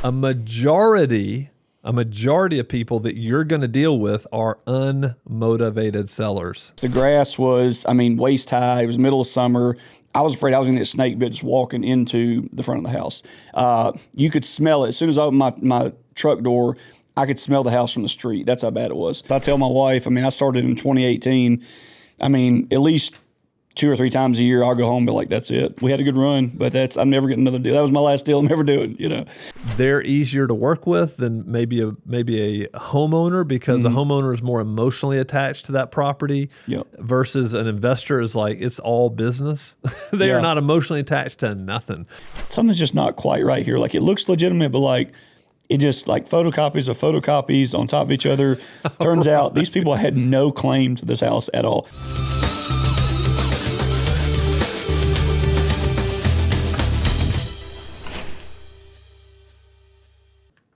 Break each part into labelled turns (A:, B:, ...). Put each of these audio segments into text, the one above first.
A: a majority of people that you're going to deal with are unmotivated sellers.
B: The grass was, waist high. It was middle of summer. I was afraid I was going to get snake bit just walking into the front of the house. You could smell it. As soon as I opened my truck door, I could smell the house from the street. That's how bad it was. I tell my wife, I started in 2018. At least 2 or 3 times a year, I'll go home and be like, that's it. We had a good run, but I'm never getting another deal. That was my last deal I'm ever doing,
A: They're easier to work with than maybe a homeowner, because a homeowner is more emotionally attached to that property versus an investor is like, it's all business. They are not emotionally attached to nothing.
B: Something's just not quite right here. Like, it looks legitimate, but like, it just like photocopies of photocopies on top of each other. Turns out these people had no claim to this house at all.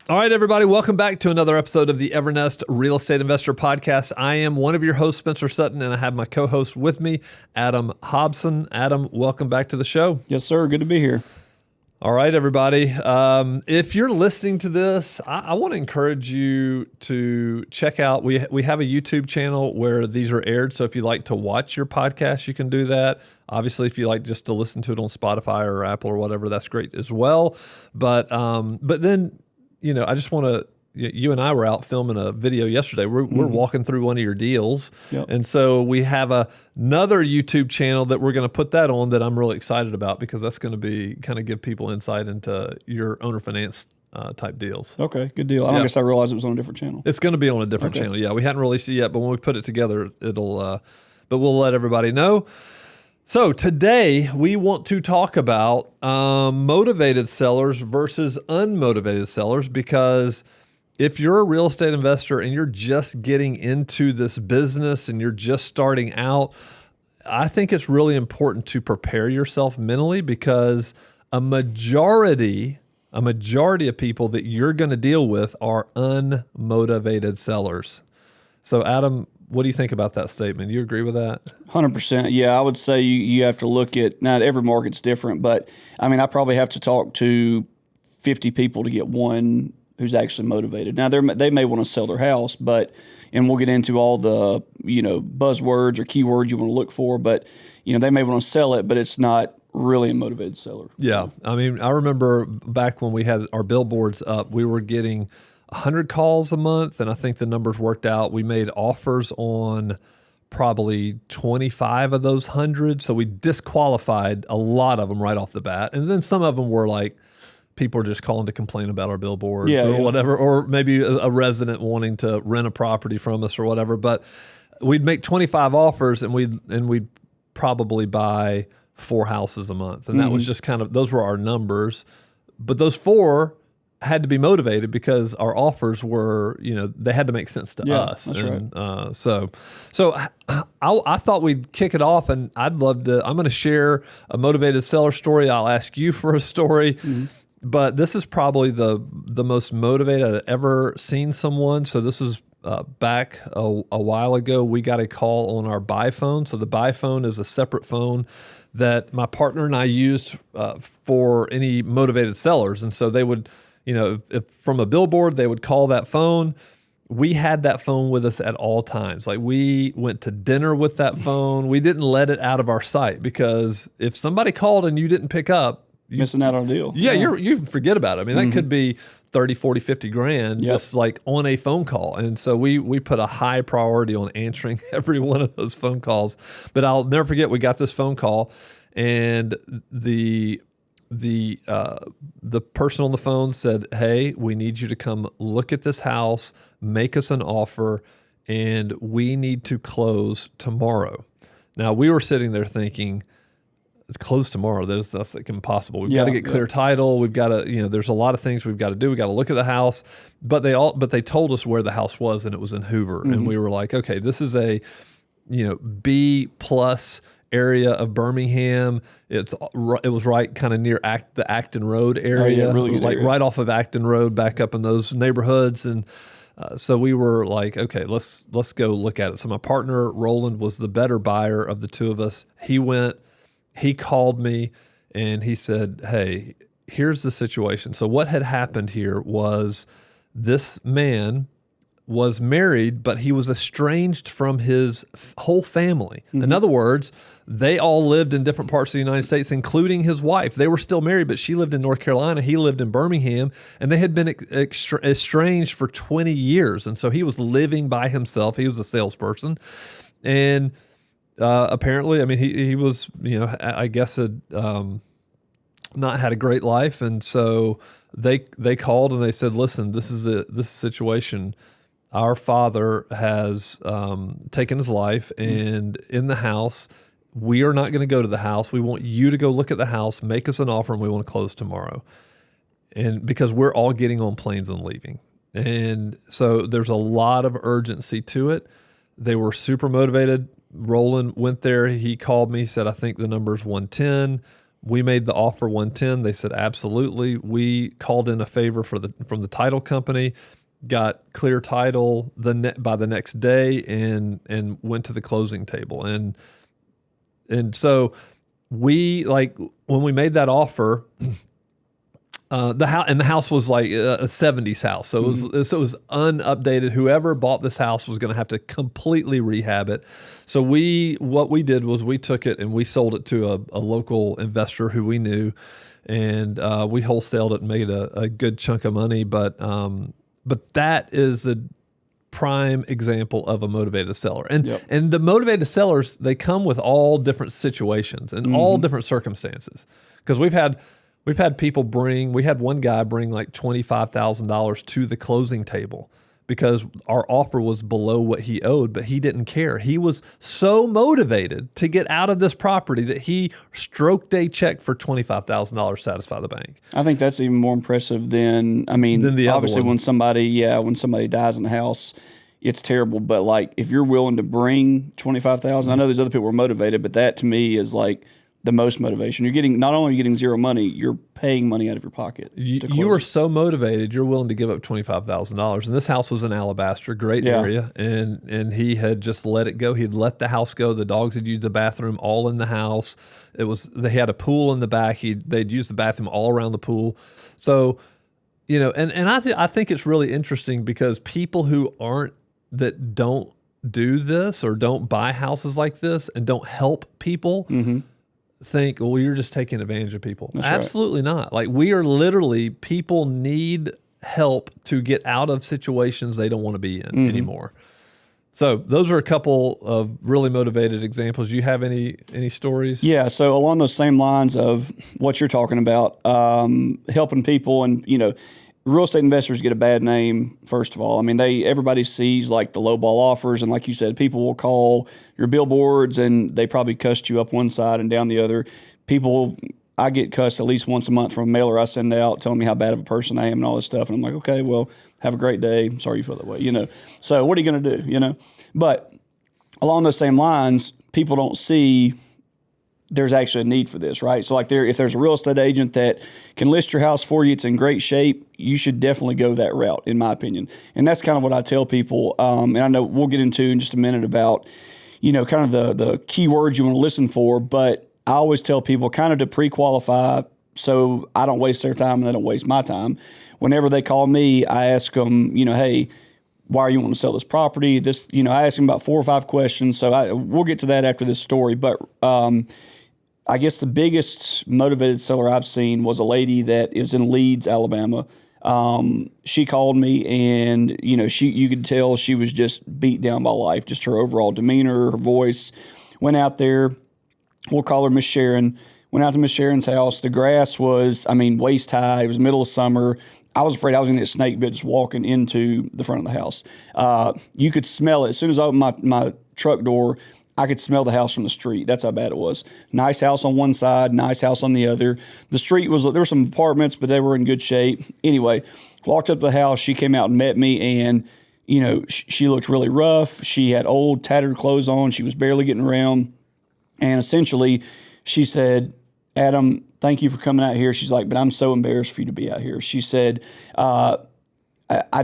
A: All right, everybody, welcome back to another episode of the Evernest Real Estate Investor Podcast. I am one of your hosts, Spencer Sutton, and I have my co-host with me, Adam Hobson. Adam, welcome back to the show.
B: Yes, sir. Good to be here.
A: All right, everybody. If you're listening to this, I want to encourage you to check out, we have a YouTube channel where these are aired. So if you like to watch your podcast, you can do that. Obviously, if you like just to listen to it on Spotify or Apple or whatever, that's great as well. But then, I just want to, you and I were out filming a video yesterday. We're walking through one of your deals. Yep. And so we have another YouTube channel that we're going to put that on that I'm really excited about, because that's going to be kind of give people insight into your owner finance type deals.
B: Okay, good deal. I guess I realized it was on a different channel.
A: It's going to be on a different channel. Yeah, we hadn't released it yet, but when we put it together, but we'll let everybody know. So today we want to talk about motivated sellers versus unmotivated sellers, because if you're a real estate investor and you're just getting into this business and you're just starting out, I think it's really important to prepare yourself mentally, because a majority of people that you're going to deal with are unmotivated sellers. So Adam, what do you think about that statement? Do you agree with that?
B: 100%. Yeah, I would say you have to look at, not every market's different, but I probably have to talk to 50 people to get one who's actually motivated. Now, they may want to sell their house, and we'll get into all the, buzzwords or keywords you want to look for, but, they may want to sell it, but it's not really a motivated seller.
A: Yeah. I remember back when we had our billboards up, we were getting 100 calls a month, and I think the numbers worked out. We made offers on probably 25 of those 100, so we disqualified a lot of them right off the bat. And then some of them were like, people are just calling to complain about our billboards whatever, or maybe a resident wanting to rent a property from us or whatever. But we'd make 25 offers, and we'd probably buy 4 houses a month. And that was just those were our numbers. But those 4 had to be motivated because our offers were, they had to make sense to us.
B: That's right.
A: So I thought we'd kick it off, and I'm going to share a motivated seller story. I'll ask you for a story, but this is probably the most motivated I've ever seen someone. So this is back a while ago. We got a call on our buy phone. So the buy phone is a separate phone that my partner and I used for any motivated sellers. And so they would, if from a billboard, they would call that phone. We had that phone with us at all times. Like, we went to dinner with that phone. We didn't let it out of our sight, because if somebody called and you didn't pick up,
B: missing out on a deal.
A: Yeah, you forget about it. That could be 30, 40, 50 grand just like on a phone call. And so we put a high priority on answering every one of those phone calls. But I'll never forget, we got this phone call, and the person on the phone said, "Hey, we need you to come look at this house, make us an offer, and we need to close tomorrow." Now, we were sitting there thinking, it's closed tomorrow. That's like impossible. We've got to get clear title. We've got to, there's a lot of things we've got to do. We got to look at the house, but they told us where the house was, and it was in Hoover. And we were like, okay, this is a, B plus area of Birmingham. It was right kind of near the Acton Road area,
B: really good area.
A: Right off of Acton Road, back up in those neighborhoods. And so we were like, okay, let's go look at it. So my partner Roland was the better buyer of the two of us. He called me and he said, "Hey," here's the situation. So what had happened here was this man was married, but he was estranged from his whole family. In other words, they all lived in different parts of the United States, including his wife. They were still married, but she lived in North Carolina. He lived in Birmingham, and they had been estranged for 20 years. And so he was living by himself. He was a salesperson. And apparently, I mean, he was, I guess, not had a great life. And so they called and they said, listen, this is a situation. Our father has taken his life, and in the house, we are not going to go to the house. We want you to go look at the house, make us an offer, and we want to close tomorrow. And because we're all getting on planes and leaving. And so there's a lot of urgency to it. They were super motivated. Roland went there. He called me, said, I think the number is 110. We made the offer 110. They said, absolutely. We called in a favor from the title company, got clear title by the next day, and went to the closing table. And so we, like, when we made that offer, the house was like a 70s house. So it was unupdated. Whoever bought this house was going to have to completely rehab it. So what we did was we took it and we sold it to a local investor who we knew, and we wholesaled it and made a good chunk of money. But that is the prime example of a motivated seller. And the motivated sellers, they come with all different situations and all different circumstances. Because we've had people we had one guy bring like $25,000 to the closing table because our offer was below what he owed, but he didn't care. He was so motivated to get out of this property that he stroked a check for $25,000 to satisfy the bank.
B: I think that's even more impressive than the obviously when somebody dies in the house, it's terrible. But like if you're willing to bring $25,000, I know there's other people who are motivated, but that to me is like the most motivation. You're getting, not only are you getting zero money, you're paying money out of your pocket.
A: You are so motivated, you're willing to give up $25,000. And this house was in Alabaster, great area. And he had just let it go. He'd let the house go. The dogs had used the bathroom all in the house. They had a pool in the back. They'd used the bathroom all around the pool. So, and I think it's really interesting because people that don't do this or don't buy houses like this and don't help people think, well, you're just taking advantage of people.
B: That's
A: Absolutely not. Like, we are literally, people need help to get out of situations they don't want to be in anymore. So those are a couple of really motivated examples. Do you have any stories?
B: Yeah. So along those same lines of what you're talking about, helping people, and real estate investors get a bad name, first of all. I mean, everybody sees like the lowball offers, and like you said, people will call your billboards and they probably cussed you up one side and down the other. I get cussed at least once a month from a mailer I send out telling me how bad of a person I am and all this stuff. And I'm like, okay, well, have a great day. I'm sorry you feel that way, So what are you going to do, But along those same lines, people don't see there's actually a need for this, right? So like if there's a real estate agent that can list your house for you, it's in great shape, you should definitely go that route, in my opinion. And that's kind of what I tell people. And I know we'll get into in just a minute about, kind of the keywords you want to listen for, but I always tell people kind of to pre-qualify so I don't waste their time and they don't waste my time. Whenever they call me, I ask them, hey, why are you wanting to sell this property? I ask them about 4 or 5 questions. So we'll get to that after this story. But I guess the biggest motivated seller I've seen was a lady that is in Leeds, Alabama. She called me, and you could tell she was just beat down by life, just her overall demeanor, her voice. Went out there. We'll call her Miss Sharon. Went out to Miss Sharon's house. The grass was, waist high. It was middle of summer. I was afraid I was going to get snake bit just walking into the front of the house. You could smell it. As soon as I opened my truck door, I could smell the house from the street. That's how bad it was. Nice house on one side, nice house on the other. The street there were some apartments, but they were in good shape. Anyway, walked up to the house. She came out and met me, and, she looked really rough. She had old, tattered clothes on. She was barely getting around. And essentially, she said, Adam, thank you for coming out here. She's like, but I'm so embarrassed for you to be out here. She said, I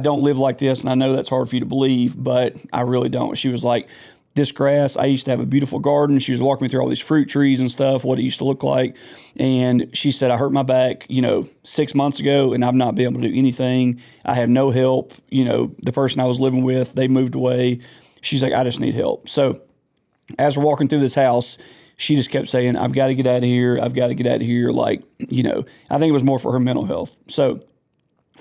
B: don't live like this, and I know that's hard for you to believe, but I really don't. She was like, this grass, I used to have a beautiful garden. She was walking me through all these fruit trees and stuff, what it used to look like. And she said, I hurt my back, 6 months ago, and I've not been able to do anything. I have no help. The person I was living with, they moved away. She's like, I just need help. So as we're walking through this house, she just kept saying, I've got to get out of here. I've got to get out of here. I think it was more for her mental health. So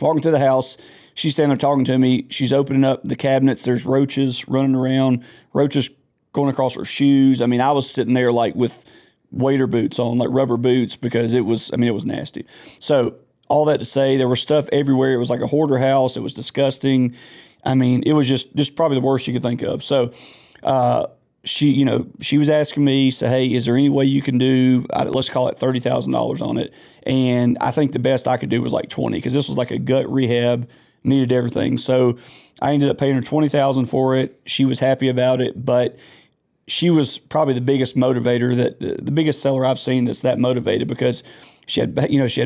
B: walking through the house, she's standing there talking to me. She's opening up the cabinets. There's roaches running around, roaches going across her shoes. I was sitting there with waiter boots on, rubber boots, because it was nasty. So all that to say, there was stuff everywhere. It was like a hoarder house. It was disgusting. It was just probably the worst you could think of. So she was asking me, so, hey, is there any way you can do, let's call it $30,000 on it. And I think the best I could do was like 20, because this was like a gut rehab, needed everything. So I ended up paying her $20,000 for it. She was happy about it, but she was probably the biggest motivator, the biggest seller I've seen that's that motivated, because she had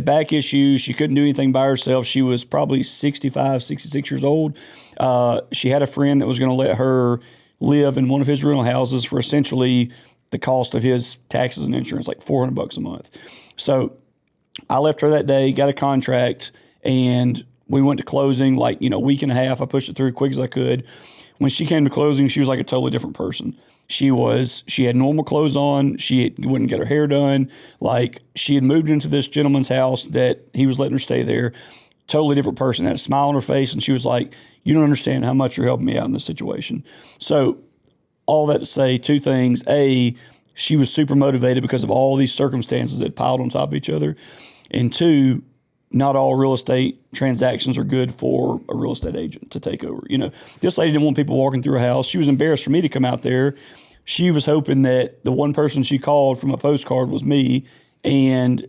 B: back issues. She couldn't do anything by herself. She was probably 65, 66 years old. She had a friend that was going to let her live in one of his rental houses for essentially the cost of his taxes and insurance, like $400 a month. So I left her that day, got a contract, and we went to closing a week and a half. I pushed it through as quick as I could. When she came to closing, she was like a totally different person. She had normal clothes on. She wouldn't get her hair done. She had moved into this gentleman's house that he was letting her stay there. Totally different person, had a smile on her face, and she was like, you don't understand how much you're helping me out in this situation. So all that to say, two things. A, she was super motivated because of all these circumstances that piled on top of each other. And two, not all real estate transactions are good for a real estate agent to take over. This lady didn't want people walking through a house. She was embarrassed for me to come out there. She was hoping that the one person she called from a postcard was me, and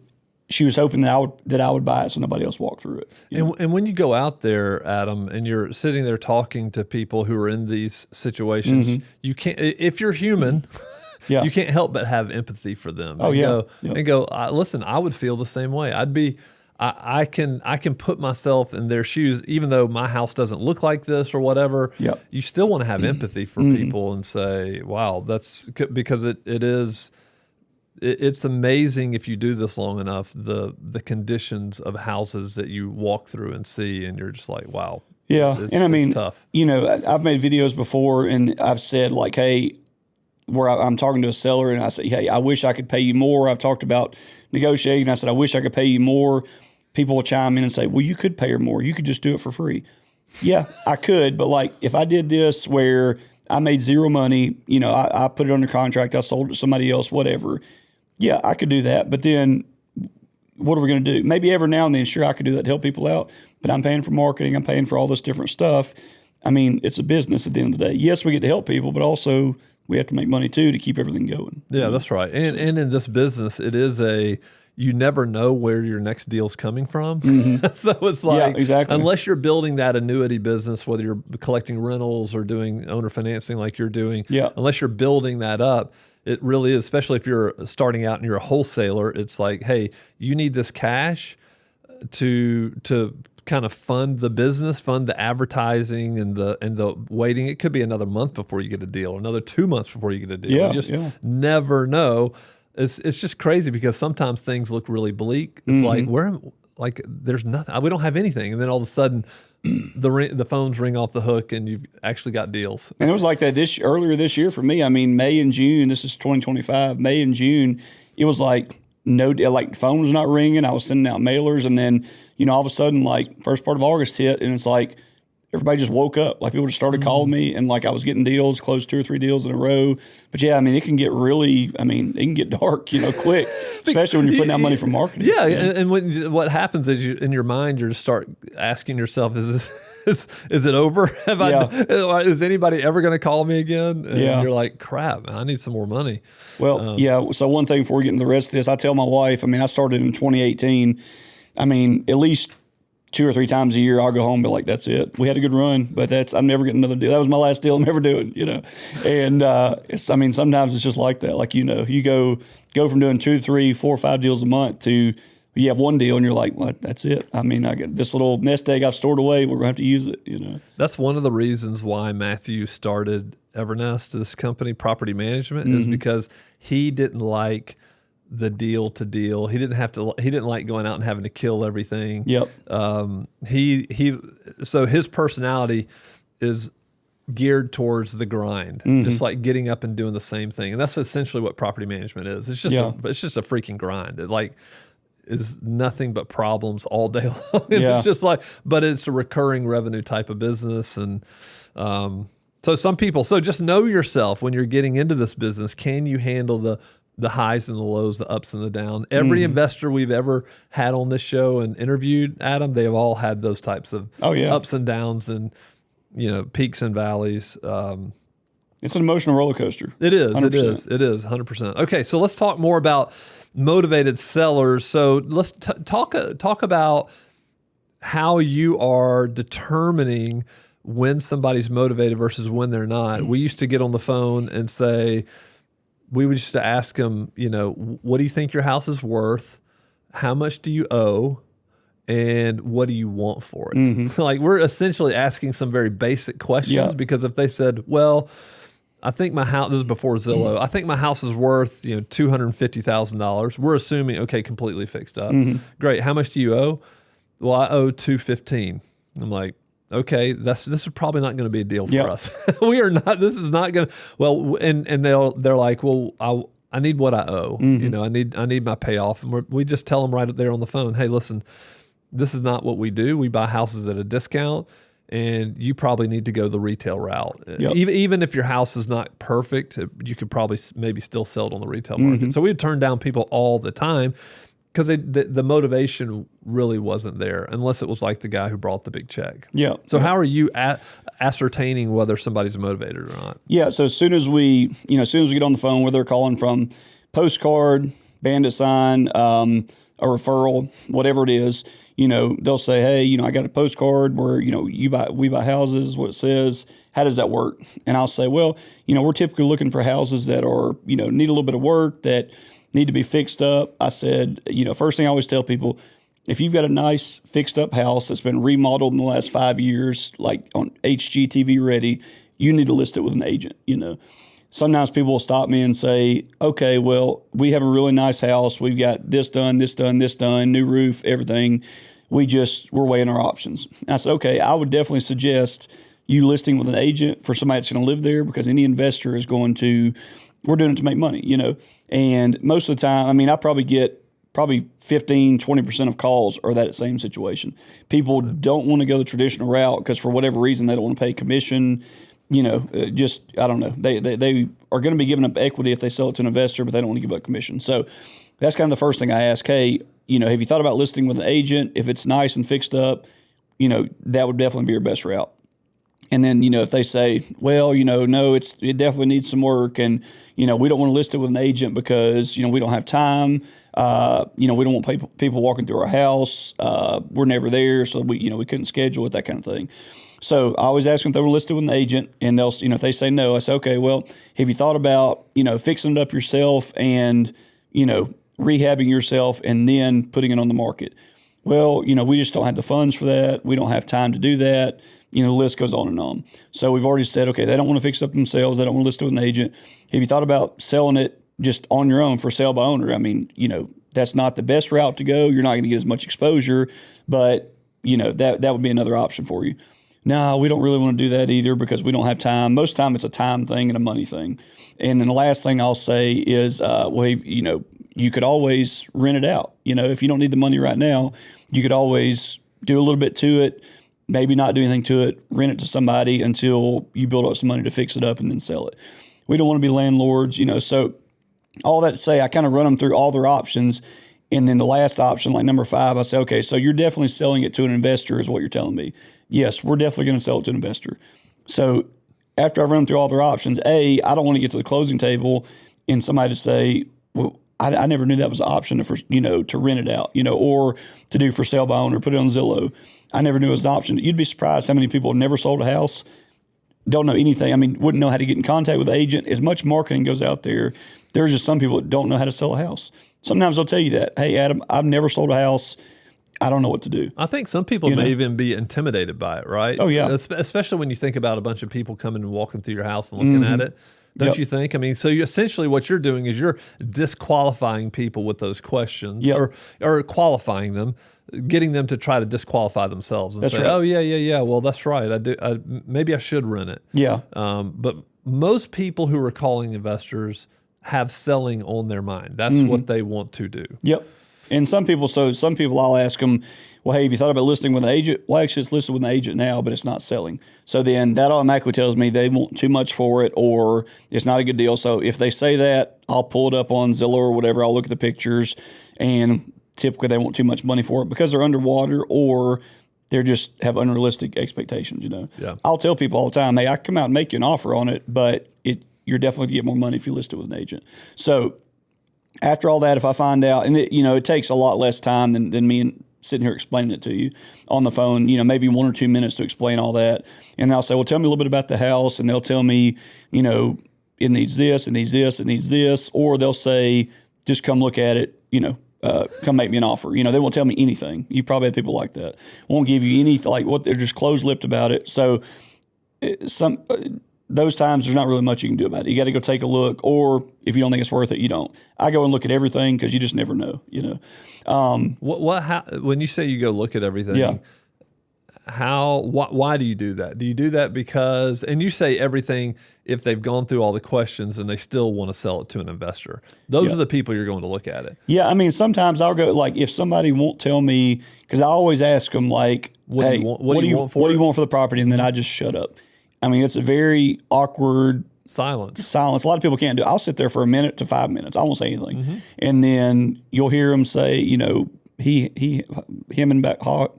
B: she was hoping that I would buy it so nobody else walked through it.
A: And when you go out there, Adam, and you're sitting there talking to people who are in these situations, you can't, if you're human, you can't help but have empathy for them. And go, listen, I would feel the same way. I can put myself in their shoes, even though my house doesn't look like this or whatever.
B: Yep.
A: You still want to have empathy for people and say, wow, that's because it's amazing if you do this long enough, the conditions of houses that you walk through and see, and you're just like, wow.
B: Yeah. It's tough. I've made videos before, and I've said hey, where I'm talking to a seller and I say, hey, I wish I could pay you more. I've talked about negotiating. I said, I wish I could pay you more. People will chime in and say, well, you could pay her more. You could just do it for free. Yeah, I could. But if I did this where I made zero money, I put it under contract, I sold it to somebody else, whatever. Yeah, I could do that. But then what are we going to do? Maybe every now and then, sure, I could do that to help people out. But I'm paying for marketing. I'm paying for all this different stuff. It's a business at the end of the day. Yes, we get to help people, but also we have to make money too to keep everything going.
A: Yeah, that's right. And in this business, it is you never know where your next deal's coming from. So it's
B: exactly.
A: Unless you're building that annuity business, whether you're collecting rentals or doing owner financing like you're doing, unless you're building that up, it really is, especially if you're starting out and you're a wholesaler, it's like, hey, you need this cash to kind of fund the business, fund the advertising and the waiting. It could be another month before you get a deal, another 2 months before you get a deal. You just never know. It's just crazy because sometimes things look really bleak. It's there's nothing. We don't have anything, and then all of a sudden, the phones ring off the hook, and you've actually got deals.
B: And it was like that earlier this year for me. May and June. This is 2025. May and June, it was phone was not ringing. I was sending out mailers, and then all of a sudden, first part of August hit, and it's like everybody just woke up. People just started calling me, and I was getting deals, closed 2 or 3 deals in a row. But yeah, it can get really, it can get dark, quick, especially when you're putting out money for marketing.
A: Yeah, and what happens is in your mind, you just start asking yourself, is it over? Is anybody ever going to call me again? And you're like, crap, I need some more money.
B: Well, so one thing before we get into the rest of this, I tell my wife, I started in 2018. At least 2 or 3 times a year, I'll go home and be like, that's it. We had a good run, but I'm never getting another deal. That was my last deal I'm ever doing, And sometimes it's just like that. You go from doing 2, 3, 4, 5 deals a month to you have one deal and you're like, well, that's it. I got this little nest egg I've stored away. We're going to have to use it,
A: That's one of the reasons why Matthew started Evernest, this company, Property Management, is because he didn't like the deal to deal. He didn't like going out and having to kill everything.
B: Yep.
A: So his personality is geared towards the grind, just like getting up and doing the same thing. And that's essentially what property management is. It's just it's just a freaking grind. It like is nothing but problems all day long. It's just like, but it's a recurring revenue type of business. And so just know yourself when you're getting into this business. Can you handle the highs and the lows, the ups and the downs? Every investor we've ever had on this show and interviewed, Adam, they have all had those types of ups and downs and, peaks and valleys.
B: It's an emotional roller coaster.
A: It is. 100%. It is 100%. Okay. So let's talk more about motivated sellers. So let's talk about how you are determining when somebody's motivated versus when they're not. We used to get on the phone and say, we would just ask them, what do you think your house is worth? How much do you owe? And what do you want for it? Like, we're essentially asking some very basic questions because if they said, well, I think my house, this is before Zillow, I think my house is worth, $250,000. We're assuming, okay, completely fixed up. Great. How much do you owe? Well, I owe $215,000. I'm like, okay, this is probably not going to be a deal for us. We are not. This is not going to. Well, and they're like, well, I need what I owe. I need my payoff, and we just tell them right there on the phone, hey, listen, this is not what we do. We buy houses at a discount, and you probably need to go the retail route. Even if your house is not perfect, you could probably maybe still sell it on the retail market. So we would turn down people all the time, because the motivation really wasn't there, unless it was like the guy who brought the big check. So how are you ascertaining whether somebody's motivated or not?
B: So as soon as we get on the phone, whether they're calling from postcard, bandit sign, a referral, whatever it is, they'll say, hey, I got a postcard where, we buy houses, what it says, how does that work? And I'll say, well, we're typically looking for houses that are, need a little bit of work, that need to be fixed up. I said, first thing I always tell people, if you've got a nice fixed up house that's been remodeled in the last 5 years, like on HGTV ready, you need to list it with an agent. Sometimes people will stop me and say, okay, well, we have a really nice house. We've got this done, new roof, everything. We're weighing our options. And I said, okay, I would definitely suggest you listing with an agent for somebody that's going to live there, because any investor is we're doing it to make money, And most of the time, I probably get 15, 20% of calls are that same situation. People don't want to go the traditional route because for whatever reason, they don't want to pay commission. I don't know. They are going to be giving up equity if they sell it to an investor, but they don't want to give up commission. So that's kind of the first thing I ask. Hey, have you thought about listing with an agent? If it's nice and fixed up, that would definitely be your best route. And then, if they say, well, no, it definitely needs some work, and, we don't want to list it with an agent because, we don't have time. We don't want people walking through our house. We're never there, so we couldn't schedule it, that kind of thing. So I always ask them if they were listed with an agent, and they'll, if they say no, I say, okay, well, have you thought about, fixing it up yourself and, rehabbing yourself and then putting it on the market? Well, we just don't have the funds for that. We don't have time to do that. The list goes on and on. So we've already said, okay, they don't want to fix it up themselves. They don't want to list it with an agent. Have you thought about selling it just on your own for sale by owner? That's not the best route to go. You're not going to get as much exposure, but, that would be another option for you. No, we don't really want to do that either because we don't have time. Most time it's a time thing and a money thing. And then the last thing I'll say is, you could always rent it out. If you don't need the money right now, you could always do a little bit to it, maybe not do anything to it, rent it to somebody until you build up some money to fix it up and then sell it. We don't want to be landlords, so all that to say, I kind of run them through all their options. And then the last option, like number 5, I say, okay, so you're definitely selling it to an investor is what you're telling me. Yes, we're definitely going to sell it to an investor. So after I've run through all their options, I don't want to get to the closing table and somebody to say, well, I never knew that was an option to rent it out, or to do for sale by owner, put it on Zillow. I never knew it was an option. You'd be surprised how many people have never sold a house, don't know anything. Wouldn't know how to get in contact with the agent. As much marketing goes out there, there's just some people that don't know how to sell a house. Sometimes they'll tell you that, hey, Adam, I've never sold a house. I don't know what to do.
A: I think some people may even be intimidated by it, right?
B: Oh, yeah.
A: Especially when you think about a bunch of people coming and walking through your house and looking at it. Don't you think? I mean, so essentially what you're doing is you're disqualifying people with those questions or qualifying them, getting them to try to disqualify themselves and say, oh, yeah, well, that's right. Maybe I should rent it.
B: Yeah.
A: But most people who are calling investors have selling on their mind. That's what they want to do.
B: Yep. And some people I'll ask them, well, hey, have you thought about listing with an agent? Well, actually, it's listed with an agent now, but it's not selling. So then that automatically tells me they want too much for it or it's not a good deal. So if they say that, I'll pull it up on Zillow or whatever. I'll look at the pictures, and typically they want too much money for it because they're underwater or they just have unrealistic expectations,
A: Yeah.
B: I'll tell people all the time, hey, I can come out and make you an offer on it, but you're definitely going to get more money if you list it with an agent. So after all that, if I find out, and it takes a lot less time than me and sitting here explaining it to you on the phone, maybe 1 or 2 minutes to explain all that. And I'll say, well, tell me a little bit about the house. And they'll tell me, it needs this, it needs this, it needs this. Or they'll say, just come look at it, come make me an offer. They won't tell me anything. You've probably had people like that. Won't give you anything, like what they're just closed-lipped about it. So those times there's not really much you can do about it. You got to go take a look, or if you don't think it's worth it, you don't. I go and look at everything because you just never know,
A: When you say you go look at everything, why do you do that? Do you do that because, and you say everything if they've gone through all the questions and they still want to sell it to an investor. Those are the people you're going to look at it.
B: Yeah, I mean, sometimes I'll go, like, if somebody won't tell me, because I always ask them, like,
A: what do you want for
B: the property? And then I just shut up. I mean, it's a very awkward
A: silence.
B: A lot of people can't do it. I'll sit there for a minute to 5 minutes. I won't say anything. And then you'll hear them say, him and back hot.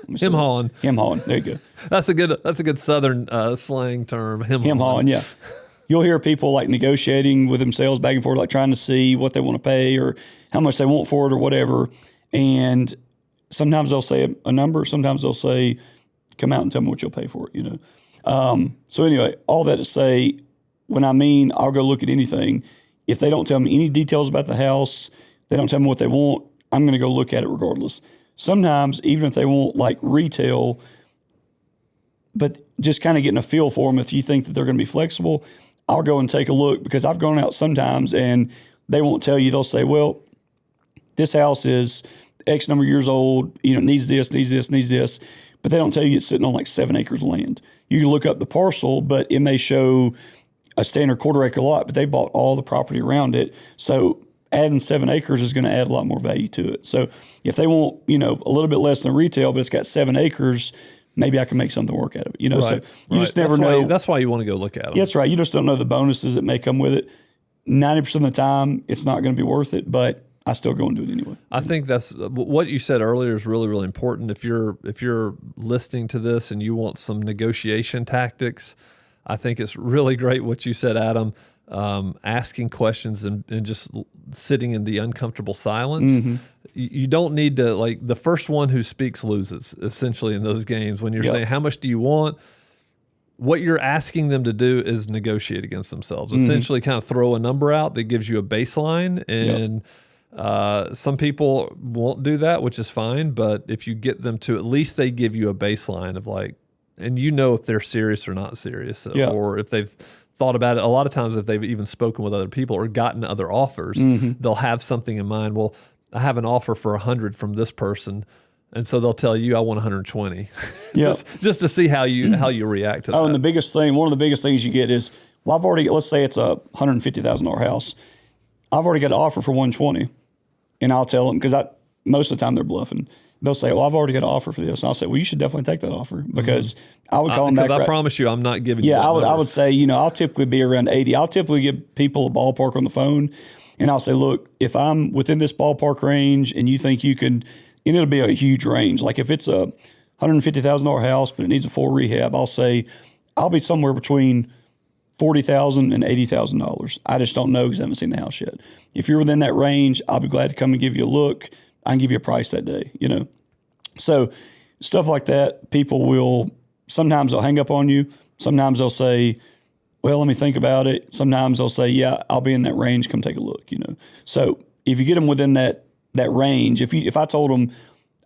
A: Him hawing.
B: Him hawing. There you go.
A: That's a good Southern slang term. Him
B: hawing. Yeah. You'll hear people like negotiating with themselves back and forth, like trying to see what they want to pay or how much they want for it or whatever. And sometimes they'll say a number. Sometimes they'll say, come out and tell me what you'll pay for it, So anyway, all that to say, I'll go look at anything. If they don't tell me any details about the house, they don't tell me what they want, I'm going to go look at it regardless. Sometimes, even if they want like retail, but just kind of getting a feel for them, if you think that they're going to be flexible, I'll go and take a look, because I've gone out sometimes and they won't tell you. They'll say, well, this house is X number of years old, needs this, needs this, needs this. But they don't tell you it's sitting on like 7 acres of land. You can look up the parcel, but it may show a standard quarter-acre lot, but they bought all the property around it. So adding 7 acres is going to add a lot more value to it. So if they want, a little bit less than retail, but it's got 7 acres, maybe I can make something work out of it. So you just never know.
A: That's why you want to go look at them.
B: Yeah, that's right. You just don't know the bonuses that may come with it. 90% of the time, it's not going to be worth it, but I still go and do it anyway.
A: I think that's what you said earlier is really, really important. If you're listening to this and you want some negotiation tactics, I think it's really great what you said, Adam. Asking questions and just sitting in the uncomfortable silence. You don't need to, like, the first one who speaks loses, essentially, in those games. When you're saying, how much do you want? What you're asking them to do is negotiate against themselves. Essentially kind of throw a number out that gives you a baseline. And some people won't do that, which is fine. But if you get them to, at least they give you a baseline of like, and if they're serious or not serious, or if they've thought about it. A lot of times if they've even spoken with other people or gotten other offers, they'll have something in mind. Well, I have an offer for 100 from this person. And so they'll tell you, I want 120. just to see how you react to that.
B: And one of the biggest things you get is, well, let's say it's a $150,000 house. I've already got an offer for 120. And I'll tell them, because most of the time they're bluffing. They'll say, well, I've already got an offer for this. And I'll say, well, you should definitely take that offer, because I would call them back.
A: Because I promise you, I'm not giving you that
B: I would say, I'll typically be around 80. I'll typically give people a ballpark on the phone. And I'll say, look, if I'm within this ballpark range and you think you can, and it'll be a huge range. Like if it's a $150,000 house, but it needs a full rehab, I'll say, I'll be somewhere between $40,000 and $80,000. I just don't know because I haven't seen the house yet. If you're within that range, I'll be glad to come and give you a look. I can give you a price that day, So stuff like that, sometimes they'll hang up on you. Sometimes they'll say, well, let me think about it. Sometimes they'll say, yeah, I'll be in that range. Come take a look, So if you get them within that range, if I told them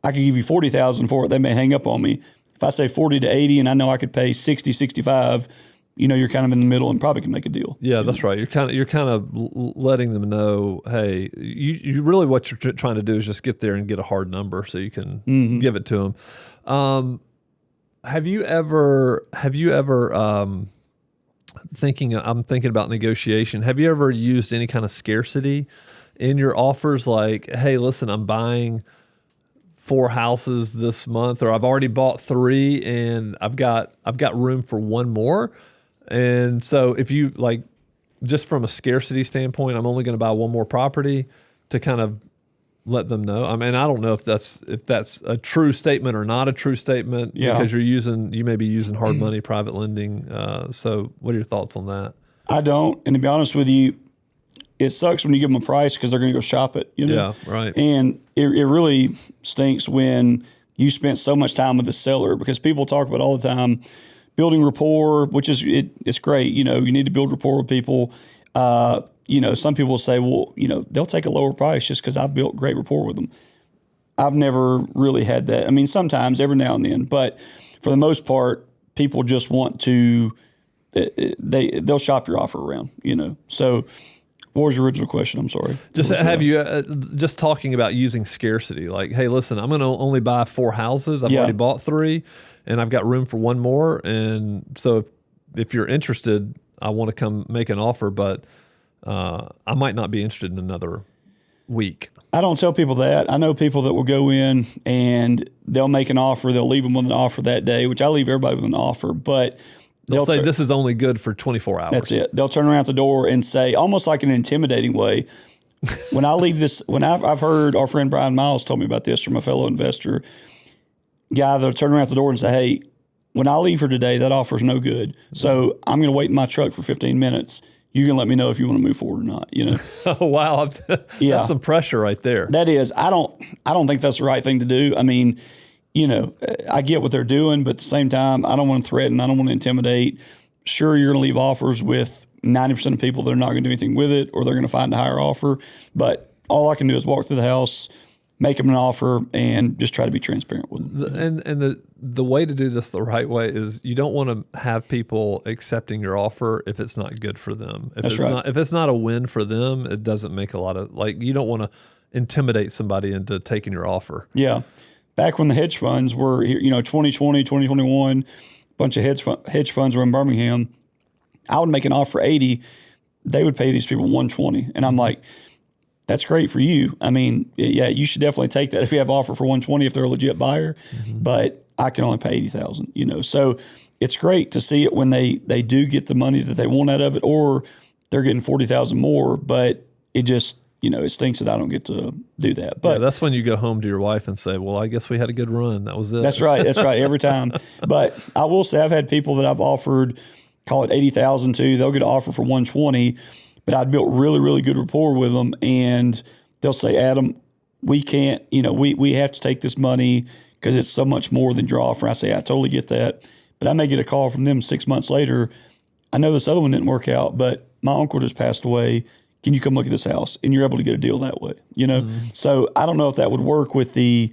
B: I could give you 40,000 for it. They may hang up on me. If I say 40 to 80 and I know I could pay 60, 65, you're kind of in the middle and probably can make a deal.
A: Yeah, that's right. You're kind of letting them know, hey, you really what you're trying to do is just get there and get a hard number so you can give it to them. Have you ever I'm thinking about negotiation. Have you ever used any kind of scarcity in your offers? Like, hey, listen, I'm buying 4 houses this month, or I've already bought 3 and I've got room for 1 more. And so if you like, just from a scarcity standpoint, I'm only going to buy 1 more property to kind of let them know. I mean, I don't know if that's a true statement or not a true statement, because you may be using hard money, private lending. So what are your thoughts on that?
B: I don't. And to be honest with you, it sucks when you give them a price because they're going to go shop it.
A: Yeah, right.
B: And it really stinks when you spent so much time with the seller, because people talk about all the time building rapport, which is it's great. You need to build rapport with people. Some people say, well, they'll take a lower price just because I've built great rapport with them. I've never really had that. I mean, sometimes, every now and then, but for the most part, people just want to, they'll shop your offer around, So what was your original question? I'm sorry.
A: Just have you, just talking about using scarcity, like, hey, listen, I'm going to only buy 4 houses. I've already bought 3 and I've got room for 1 more. And so if you're interested, I want to come make an offer, but I might not be interested in another week.
B: I don't tell people that. I know people that will go in and they'll make an offer. They'll leave them with an offer that day, which I leave everybody with an offer, but
A: they'll say this is only good for 24 hours.
B: That's it. They'll turn around the door and say, almost like an intimidating way, when I leave this, when I've heard our friend Brian Miles told me about this from a fellow investor guy, that'll turn around the door and say, hey, when I leave here today, that offer is no good. So I'm going to wait in my truck for 15 minutes. You can let me know if you want to move forward or not.
A: Oh, wow. That's some pressure right there.
B: That is. I don't think that's the right thing to do. I mean, I get what they're doing, but at the same time, I don't want to threaten. I don't want to intimidate. Sure, you're going to leave offers with 90% of people that are not going to do anything with it, or they're going to find a higher offer. But all I can do is walk through the house, make them an offer, and just try to be transparent with them.
A: And the way to do this the right way is you don't want to have people accepting your offer if it's not good for them. If it's not a win for them, it doesn't make a lot of, you don't want to intimidate somebody into taking your offer.
B: Yeah. Back when the hedge funds were, 2020, 2021, a bunch of hedge funds were in Birmingham, I would make an offer 80. They would pay these people 120. And I'm like, that's great for you. I mean, yeah, you should definitely take that if you have an offer for 120 if they're a legit buyer. But I can only pay 80,000. So it's great to see it when they do get the money that they want out of it, or they're getting 40,000 more. But it just it stinks that I don't get to do that. But
A: that's when you go home to your wife and say, well, I guess we had a good run. That was it.
B: That's right. Every time. But I will say I've had people that I've offered, call it 80,000 to. They'll get an offer for 120. But I'd built really, really good rapport with them, and they'll say, Adam, we can't, we have to take this money because it's so much more than your offer. I say, I totally get that. But I may get a call from them 6 months later. I know this other one didn't work out, but my uncle just passed away. Can you come look at this house? And you're able to get a deal that way, So I don't know if that would work with the,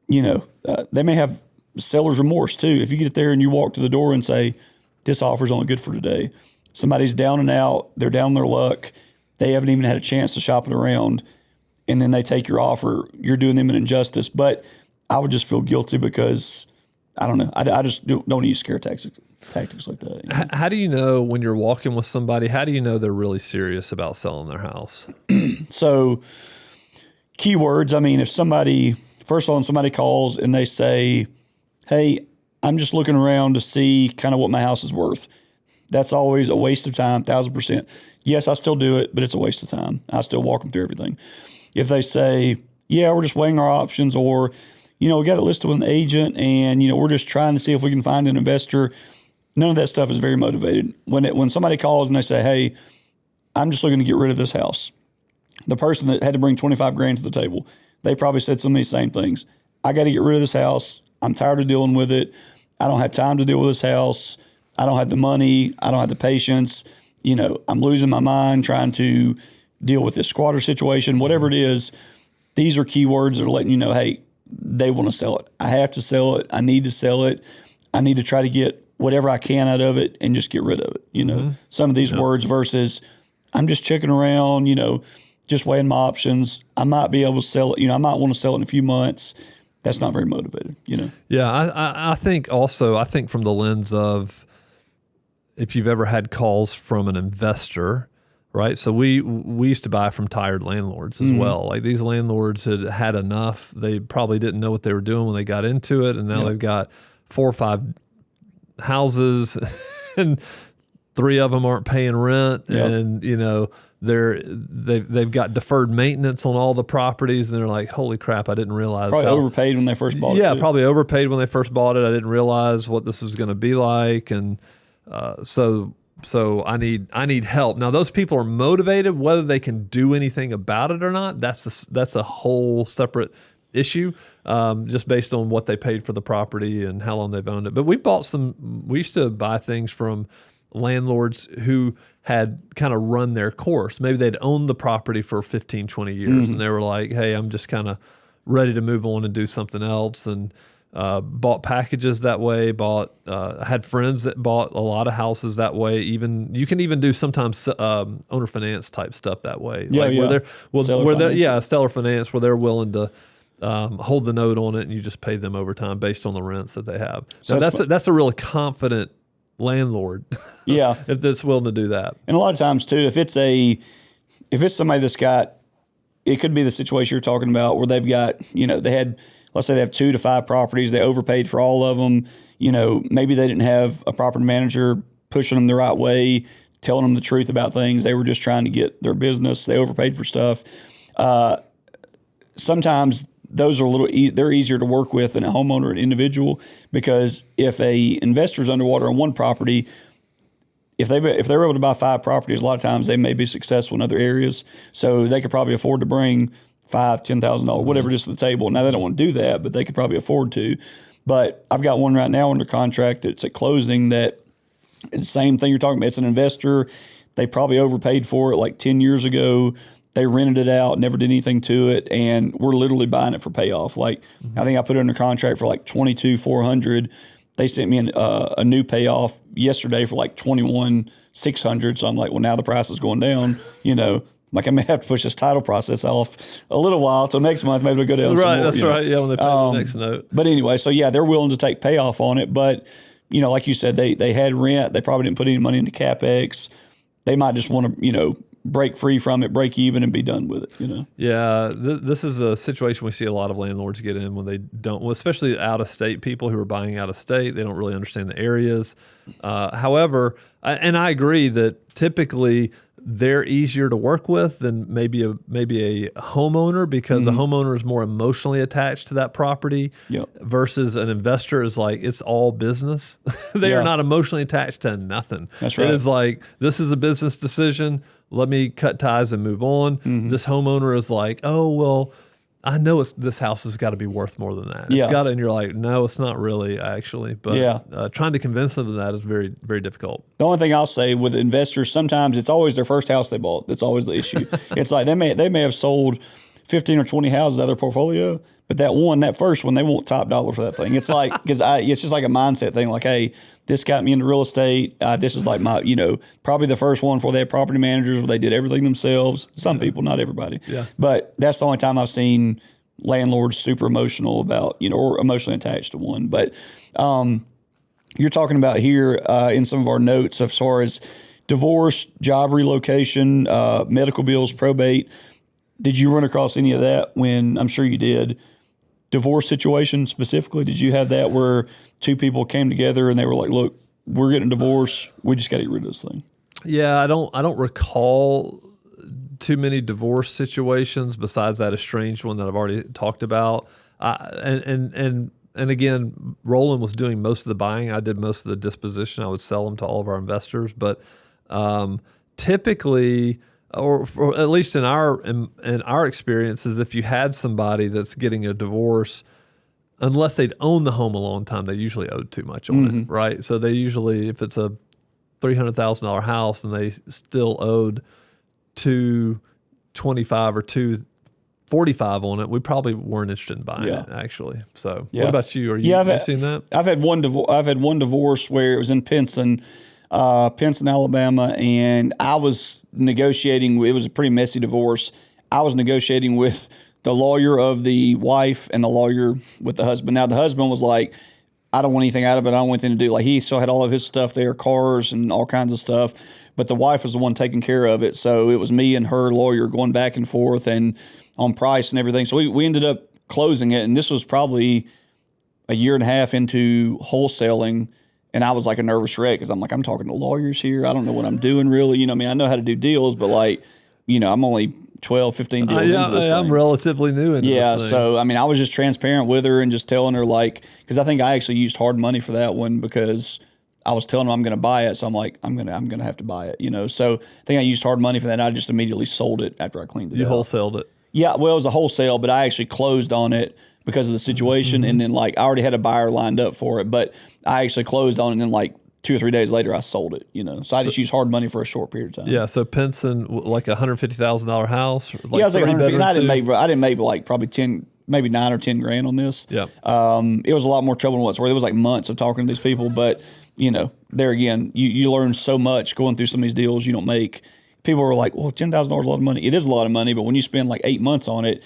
B: they may have seller's remorse too. If you get there and you walk to the door and say, this offer's only good for today. Somebody's down and out, they're down on their luck, they haven't even had a chance to shop it around, and then they take your offer, you're doing them an injustice. But I would just feel guilty because, I don't know, I just don't use scare tactics like that.
A: How do you know when you're walking with somebody, how do you know they're really serious about selling their house?
B: So, keywords, I mean, if somebody calls and they say, hey, I'm just looking around to see kind of what my house is worth. That's always a waste of time, 1,000%. Yes, I still do it, but it's a waste of time. I still walk them through everything. If they say, yeah, we're just weighing our options, or, we got it listed with an agent and, we're just trying to see if we can find an investor, none of that stuff is very motivated. When somebody calls and they say, hey, I'm just looking to get rid of this house, the person that had to bring 25 grand to the table, they probably said some of these same things. I got to get rid of this house. I'm tired of dealing with it. I don't have time to deal with this house. I don't have the money. I don't have the patience. I'm losing my mind trying to deal with this squatter situation, whatever it is. These are keywords that are letting you know, hey, they want to sell it. I have to sell it. I need to sell it. I need to try to get whatever I can out of it and just get rid of it. You know, some of these words versus I'm just checking around, you know, just weighing my options. I might be able to sell it. You know, I might want to sell it in a few months. That's not very motivated, you know?
A: Yeah. I think from the lens of, if you've ever had calls from an investor, right? So we used to buy from tired landlords as well. Like, these landlords had enough. They probably didn't know what they were doing when they got into it, and now they've got 4 or 5 houses, and 3 of them aren't paying rent, and you know they've got deferred maintenance on all the properties, and they're like, "Holy crap! I didn't realize."
B: Probably overpaid when they first bought it.
A: Yeah, probably overpaid when they first bought it. I didn't realize what this was going to be like, and so I need help. Now, those people are motivated. Whether they can do anything about it or not, that's a whole separate issue, just based on what they paid for the property and how long they've owned it. But we used to buy things from landlords who had kind of run their course. Maybe they'd owned the property for 15, 20 years, and they were like, hey, I'm just kind of ready to move on and do something else, and bought packages that way, had friends that bought a lot of houses that way. You can even do sometimes owner finance type stuff that way. Seller finance, where they're willing to hold the note on it, and you just pay them over time based on the rents that they have. So that's a really confident landlord.
B: Yeah.
A: If that's willing to do that.
B: And a lot of times too, if it's somebody that's got, it could be the situation you're talking about where they've got, you know, let's say they have 2 to 5 properties. They overpaid for all of them. You know, maybe they didn't have a property manager pushing them the right way, telling them the truth about things. They were just trying to get their business. They overpaid for stuff. Sometimes those are they're easier to work with than a homeowner or an individual, because if a investor's underwater on one property, if they're able to buy 5 properties, a lot of times they may be successful in other areas. So they could probably afford to bring $5,000, $10,000, whatever it is to the table. Now, they don't want to do that, but they could probably afford to. But I've got one right now under contract that's at closing that it's the same thing you're talking about. It's an investor. They probably overpaid for it like 10 years ago. They rented it out, never did anything to it, and we're literally buying it for payoff. Like, I think I put it under contract for like $22,400. They sent me a new payoff yesterday for like $21,600. So I'm like, well, now the price is going down. You know, like, I may have to push this title process off a little while till next month. Maybe it'll go down some more.
A: Right, that's right. Yeah, when they pay the next note.
B: But anyway, so yeah, they're willing to take payoff on it. But, you know, like you said, they had rent. They probably didn't put any money into CapEx. They might just want to, you know, break free from it, break even, and be done with it, you know?
A: Yeah, this is a situation we see a lot of landlords get in when they don't, especially out-of-state people who are buying out-of-state. They don't really understand the areas. However, and I agree that typically they're easier to work with than maybe a homeowner, because a homeowner is more emotionally attached to that property versus an investor is like, it's all business. They are not emotionally attached to nothing.
B: That's right.
A: It is like, this is a business decision. Let me cut ties and move on. This homeowner is like, oh, well, I know this house has got to be worth more than that. It's got to, and you're like, no, it's not really, actually. But trying to convince them of that is very, very difficult.
B: The only thing I'll say with investors, sometimes it's always their first house they bought. That's always the issue. It's like they may have sold 15 or 20 houses out of their portfolio, but that first one, they want top dollar for that thing. It's like, it's just like a mindset thing. Like, hey, this got me into real estate. This is like my, you know, probably the first one before they had property managers where they did everything themselves. Some people, not everybody. Yeah. But that's the only time I've seen landlords super emotional about, you know, or emotionally attached to one. But you're talking about here in some of our notes as far as divorce, job relocation, medical bills, probate. Did you run across any of that when, I'm sure you did, divorce situation specifically? Did you have that where 2 people came together and they were like, look, we're getting a divorce. We just got to get rid of this thing?
A: Yeah, I don't recall too many divorce situations besides that estranged one that I've already talked about. And again, Roland was doing most of the buying. I did most of the disposition. I would sell them to all of our investors. But typically, or at least in our experiences, if you had somebody that's getting a divorce, unless they'd owned the home a long time, they usually owed too much on it, right? So they usually, if it's a $300,000 house and they still owed $225,000 or $250,000 45 on it, we probably weren't interested in buying it actually. So what about you? You seen that?
B: I've had one divorce where it was in Pinson, Alabama, and I was negotiating. It was a pretty messy divorce. I was negotiating with the lawyer of the wife and the lawyer with the husband. Now the husband was like, I don't want anything out of it. I don't want anything to do. Like, he still had all of his stuff there, cars and all kinds of stuff. But the wife was the one taking care of it. So it was me and her lawyer going back and forth and on price and everything. So we ended up closing it. And this was probably a year and a half into wholesaling. And I was like a nervous wreck because I'm like, I'm talking to lawyers here. I don't know what I'm doing really. You know, I mean, I know how to do deals, but like, you know, I'm only 12, 15 deals into this thing.
A: I'm relatively new into this thing.
B: So, I mean, I was just transparent with her and just telling her, like, because I think I actually used hard money for that one because I was telling her I'm going to buy it. So I'm like, I'm going to have to buy it, you know. So I think I used hard money for that, and I just immediately sold it after I cleaned it
A: You
B: out.
A: wholesaled it?
B: Yeah, well, it was a wholesale, but I actually closed on it because of the situation. And then, like, I already had a buyer lined up for it, but I actually closed on it, and then, like, 2 or 3 days later, I sold it, you know. So I just used hard money for a short period of time.
A: Yeah, so Pinson, like a $150,000 house? Like
B: Yeah, I was like 150. I didn't make like probably 10, maybe 9 or 10 grand on this.
A: Yeah.
B: It was a lot more trouble than what's worth. It was like months of talking to these people, but you know, there again, you learn so much going through some of these deals you don't make. People were like, well, $10,000 is a lot of money. It is a lot of money, but when you spend like 8 months on it,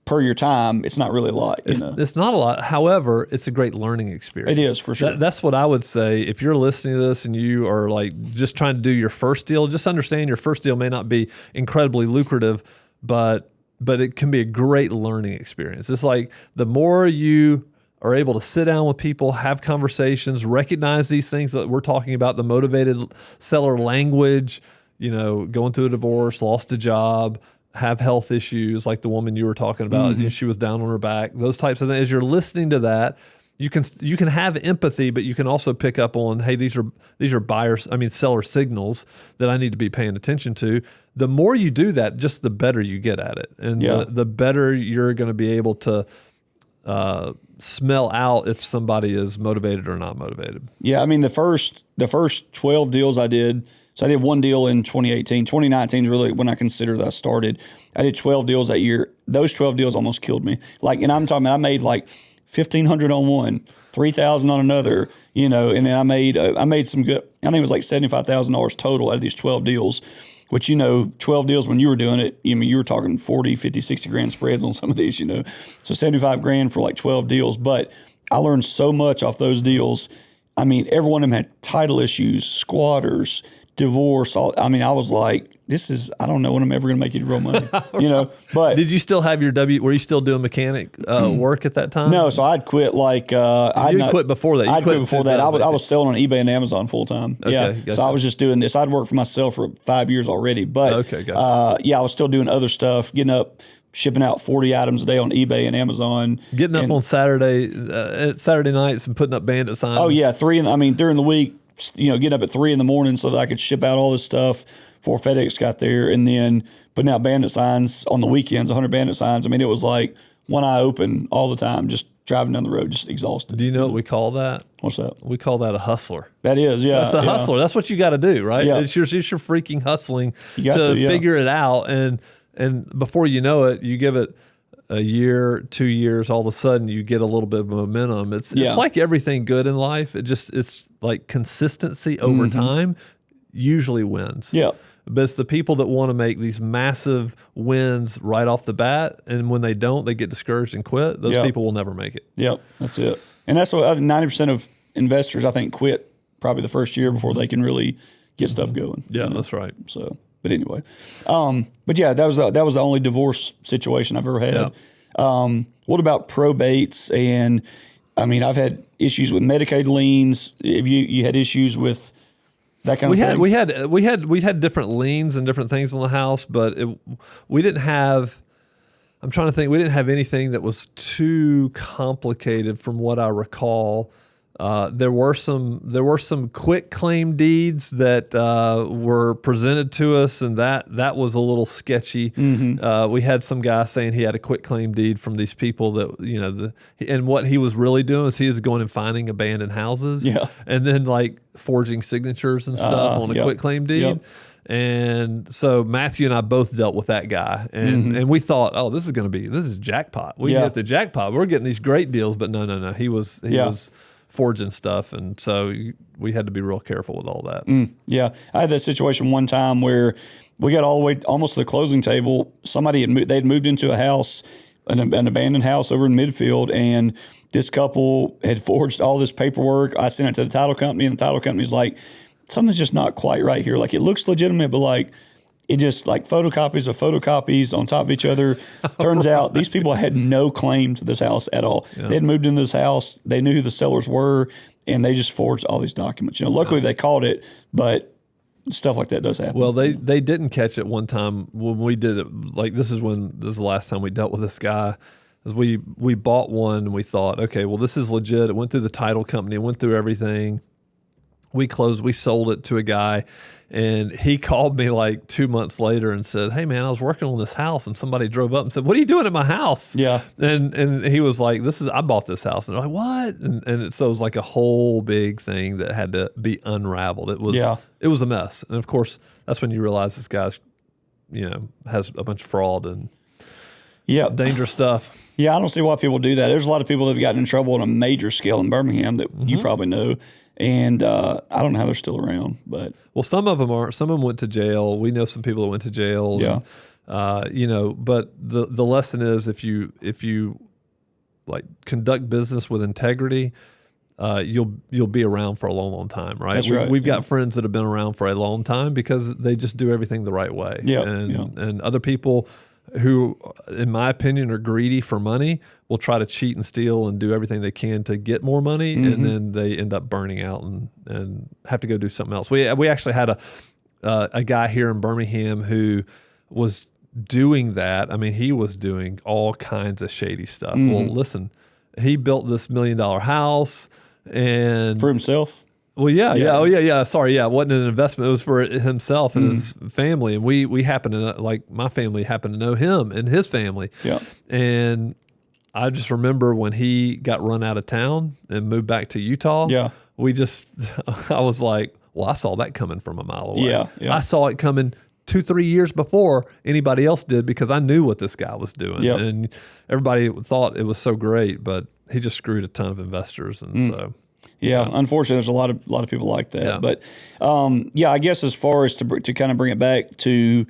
B: per your time, it's not really a lot.
A: It's not a lot. However, it's a great learning experience.
B: It is, for sure.
A: That's what I would say. If you're listening to this and you are like just trying to do your first deal, just understand your first deal may not be incredibly lucrative, but it can be a great learning experience. It's like the more you are able to sit down with people, have conversations, recognize these things that we're talking about, the motivated seller language, you know, going through a divorce, lost a job, have health issues like the woman you were talking about. You know, she was down on her back, those types of things. As you're listening to that, you can have empathy, but you can also pick up on, hey, these are seller signals that I need to be paying attention to. The more you do that, just the better you get at it. And the better you're going to be able to smell out if somebody is motivated or not motivated.
B: Yeah, I mean, the first 12 deals I did, so I did one deal in 2018. 2019 is really when I consider that I started. I did 12 deals that year. Those 12 deals almost killed me. Like, and I'm talking about I made like $1,500 on one, $3,000 on another, you know, and then I made some good, I think it was like $75,000 total out of these 12 deals, which, you know, 12 deals when you were doing it, I mean, you were talking 40, 50, 60 grand spreads on some of these, you know. So 75 grand for like 12 deals. But I learned so much off those deals. I mean, every one of them had title issues, squatters, divorce. I mean, I was like, I don't know when I'm ever going to make any real money, you know. But
A: did you still have your were you still doing mechanic work at that time?
B: No, so I'd quit like,
A: you quit before that.
B: I'd quit before that. I was selling on eBay and Amazon full time.
A: Okay,
B: yeah.
A: gotcha.
B: So I was just doing this. I'd worked for myself for 5 years already, but
A: okay, gotcha.
B: I was still doing other stuff, shipping out 40 items a day on eBay and Amazon.
A: Getting up on Saturday nights and putting up bandit signs.
B: Oh yeah. During the week, you know, getting up at 3 a.m. so that I could ship out all this stuff before FedEx got there, and then putting out bandit signs on the weekends, 100 bandit signs. I mean, it was like one eye open all the time, just driving down the road, just exhausted.
A: Do you know what we call that?
B: What's that?
A: We call that a hustler.
B: That is, yeah.
A: That's a hustler. That's what you got to do, right?
B: Yeah.
A: It's your freaking hustling
B: to
A: figure it out, and before you know it, you give it a year, 2 years, all of a sudden you get a little bit of momentum. It's like everything good in life. It's like consistency over time usually wins.
B: Yeah.
A: But it's the people that want to make these massive wins right off the bat, and when they don't, they get discouraged and quit. Those people will never make it.
B: Yep, that's it. And that's what 90% of investors, I think, quit probably the first year before they can really get stuff going.
A: Yeah,
B: you know?
A: that's right.
B: So, but anyway, but yeah, that was the only divorce situation I've ever had. Yeah. What about probates? And I mean, I've had issues with Medicaid liens. Have you had issues with that kind of thing? We had different liens and different things on the house, but we didn't have. I'm trying to think. We didn't have anything that was too complicated, from what I recall. There were some quick claim deeds that were presented to us, and that was a little sketchy. We had some guy saying he had a quick claim deed from these people that and what he was really doing is he was going and finding abandoned houses, and then like forging signatures and stuff on a quick claim deed.
A: And so Matthew and I both dealt with that guy, and we thought, oh, this is jackpot. We get the jackpot. We're getting these great deals, but no. He was forging stuff, and so we had to be real careful with all that.
B: Yeah, I had that situation one time where we got all the way almost to the closing table. Somebody they'd moved into a house, an abandoned house over in Midfield, and this couple had forged all this paperwork. I sent it to the title company, and the title company's like, something's just not quite right here. Like, it looks legitimate, but like, it just like photocopies of photocopies on top of each other. Turns out these people had no claim to this house at all. Yeah. They had moved into this house. They knew who the sellers were, and they just forged all these documents. Luckily they caught it, but stuff like that does happen.
A: Well, they didn't catch it one time when we did it. Like, this is the last time we dealt with this guy. Is we bought one and we thought, okay, well, this is legit. It went through the title company. It went through everything. We sold it to a guy, and he called me like 2 months later and said, hey man, I was working on this house, and somebody drove up and said, what are you doing at my house?
B: Yeah.
A: And he was like, I bought this house. And I'm like, what? So it was like a whole big thing that had to be unraveled. It was a mess. And of course, that's when you realize this guy's, has a bunch of fraud and dangerous stuff.
B: Yeah, I don't see why people do that. There's a lot of people that have gotten in trouble on a major scale in Birmingham that you probably know. And I don't know how they're still around, but
A: some of them aren't. Some of them went to jail. We know some people that went to jail.
B: Yeah,
A: and, but the lesson is if you like conduct business with integrity, you'll be around for a long time, right?
B: That's right.
A: We've got friends that have been around for a long time because they just do everything the right way.
B: Yeah,
A: and other people who, in my opinion, are greedy for money will try to cheat and steal and do everything they can to get more money, and then they end up burning out and have to go do something else. We actually had a guy here in Birmingham who was doing that. I mean, he was doing all kinds of shady stuff. Well, listen, he built this $1 million house and
B: for himself.
A: Well, yeah. Sorry, it wasn't an investment. It was for himself and his family. And we happen to my family happened to know him and his family.
B: Yeah.
A: And I just remember when he got run out of town and moved back to Utah.
B: Yeah.
A: I was like, well, I saw that coming from a mile away.
B: Yeah.
A: I saw it coming 2-3 years before anybody else did because I knew what this guy was doing.
B: Yep.
A: And everybody thought it was so great, but he just screwed a ton of investors. And so.
B: Yeah, unfortunately, there's a lot of people like that. Yeah. But I guess as far as to kind of bring it back to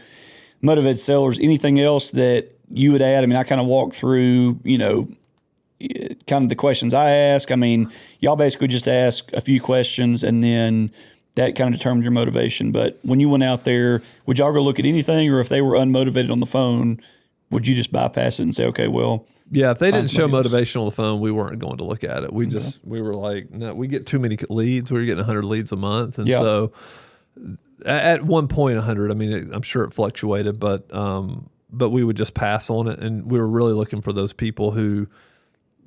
B: motivated sellers, anything else that you would add? I mean, I kind of walked through, kind of the questions I ask. I mean, y'all basically just ask a few questions and then that kind of determined your motivation. But when you went out there, would y'all go look at anything, or if they were unmotivated on the phone, would you just bypass it and say, okay, well?
A: Yeah, if they didn't show motivation on the phone, we weren't going to look at it. We were like, no, we get too many leads. We were getting 100 leads a month. And so at one point 100, I mean, I'm sure it fluctuated, but we would just pass on it. And we were really looking for those people who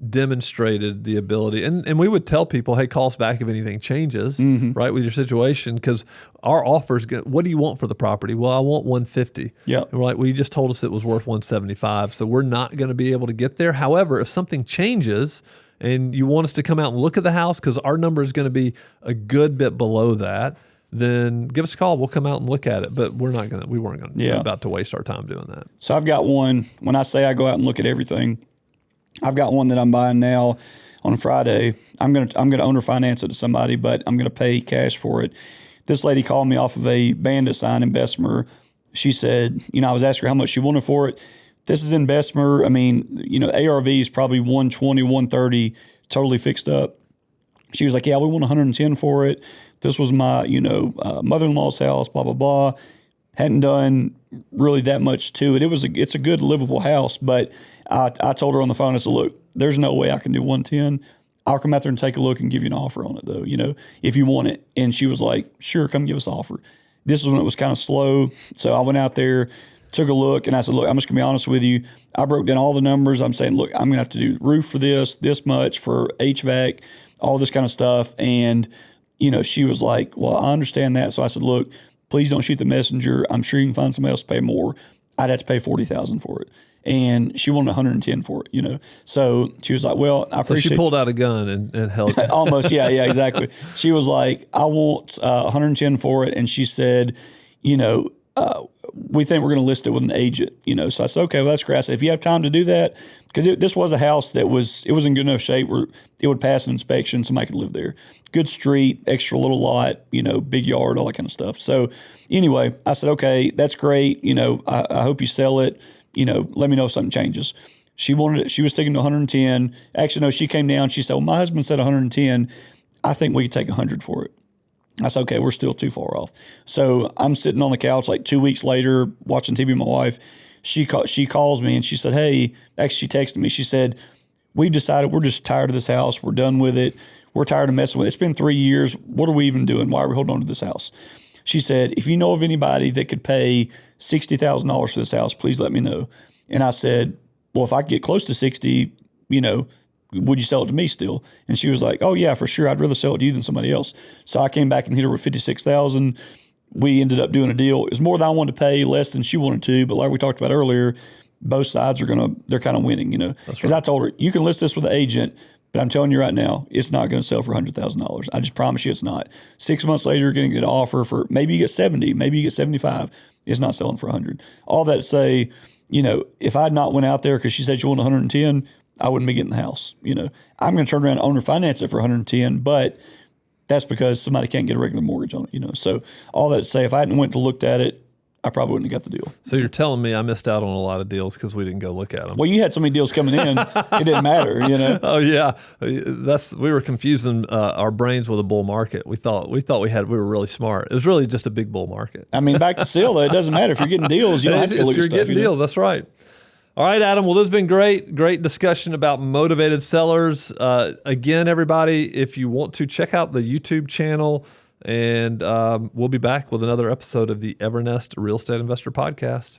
A: demonstrated the ability. And we would tell people, hey, call us back if anything changes, right, with your situation, because our offers, what do you want for the property? Well, I want 150.
B: Yeah.
A: And we're like, well, you just told us it was worth 175, so we're not going to be able to get there. However, if something changes and you want us to come out and look at the house, because our number is going to be a good bit below that, then give us a call. We'll come out and look at it. But we weren't going to about to waste our time doing that.
B: So I've got one. When I say I go out and look at everything, I've got one that I'm buying now on Friday. I'm gonna owner finance it to somebody, but I'm gonna pay cash for it. This lady called me off of a bandit sign in Bessemer. She said, I was asking her how much she wanted for it. This is in Bessemer. I mean, ARV is probably 120, 130, totally fixed up. She was like, yeah, we want 110 for it. This was my, mother-in-law's house, blah, blah, blah. Hadn't done really that much to it. It's a good livable house, but I told her on the phone, I said, look, there's no way I can do 110. I'll come out there and take a look and give you an offer on it though, if you want it. And she was like, sure, come give us an offer. This is when it was kind of slow. So I went out there, took a look, and I said, look, I'm just gonna be honest with you. I broke down all the numbers. I'm saying, look, I'm gonna have to do roof for this much for HVAC, all this kind of stuff. And, she was like, well, I understand that. So I said, look, please don't shoot the messenger. I'm sure you can find somebody else to pay more. I'd have to pay $40,000 for it. And she wanted 110 for it, So she was like, well, I appreciate it.
A: So she pulled out a gun and held it.
B: Almost, yeah, exactly. She was like, I want 110 for it. And she said, we think we're going to list it with an agent, So I said, okay, well, that's great. I said, if you have time to do that, because this was a house that was in good enough shape where it would pass an inspection, somebody could live there. Good street, extra little lot, big yard, all that kind of stuff. So anyway, I said, okay, that's great. I hope you sell it. Let me know if something changes. She wanted it. She was sticking to 110. Actually, no, she came down. She said, well, my husband said 110. I think we could take 100 for it. I said, okay, we're still too far off. So I'm sitting on the couch like 2 weeks later watching TV with my wife. She calls me and she said, hey, actually she texted me. She said, we've decided we're just tired of this house. We're done with it. We're tired of messing with it. It's been 3 years. What are we even doing? Why are we holding on to this house? She said, if you know of anybody that could pay $60,000 for this house, please let me know. And I said, well, if I could get close to 60, would you sell it to me still? And she was like, oh yeah, for sure. I'd rather sell it to you than somebody else. So I came back and hit her with 56,000. We ended up doing a deal. It was more than I wanted to pay, less than she wanted to. But like we talked about earlier, both sides they're kind of winning, Because I told her, you can list this with an agent, but I'm telling you right now, it's not going to sell for $100,000. I just promise you it's not. 6 months later, you're going to get an offer for maybe you get 70, maybe you get 75. It's not selling for 100. All that to say, if I had not went out there because she said she wanted 110, I wouldn't be getting the house. I'm going to turn around and owner finance it for 110, but that's because somebody can't get a regular mortgage on it. So all that to say, if I hadn't went to looked at it, I probably wouldn't have got the deal.
A: So you're telling me I missed out on a lot of deals because we didn't go look at them.
B: Well, you had so many deals coming in, it didn't matter.
A: Oh yeah, we were confusing our brains with a bull market. We thought we were really smart. It was really just a big bull market.
B: I mean, back to sale though, it doesn't matter if you're getting deals. You don't have to look at stuff.
A: You're getting deals. That's right. All right, Adam. Well, this has been great discussion about motivated sellers. Again, everybody, if you want to check out the YouTube channel, and we'll be back with another episode of the Evernest Real Estate Investor Podcast.